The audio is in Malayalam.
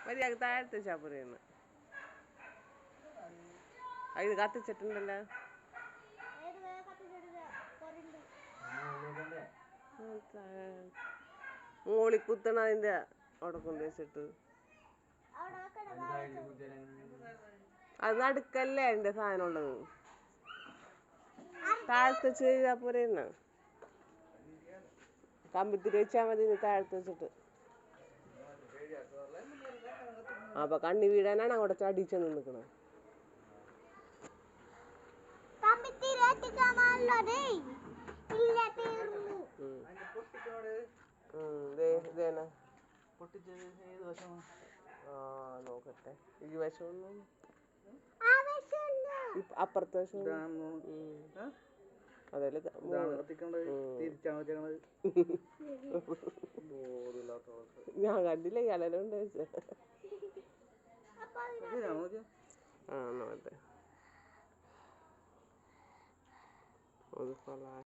മര്യാദ താഴത്തെ ചാപ്പുരയാണ് ഇത് കത്തിച്ചിട്ടുണ്ടല്ലോ. മോളി കുത്തണ അതിന്റെ അവിടെ കൊണ്ടുവച്ചിട്ട് അത് നടുക്കല്ലേ അതിന്റെ സാധനം ഉള്ളത്. താഴത്തെ ചെയ്താ പോരെയാണ്. കമ്പിത്തിരി വെച്ചാൽ മതി താഴത്ത് വെച്ചിട്ട്. അപ്പൊ കണ്ണി വീഴാനാണ് അവിടെ ചടിച്ചു നിൽക്കണത്. നോക്കട്ടെ ഈ വശമൊന്നും അപ്പുറത്തെ വശം അതല്ലേ ഞാൻ കണ്ടില്ല ഇയാളുണ്ട് ആ നോട്ടെ.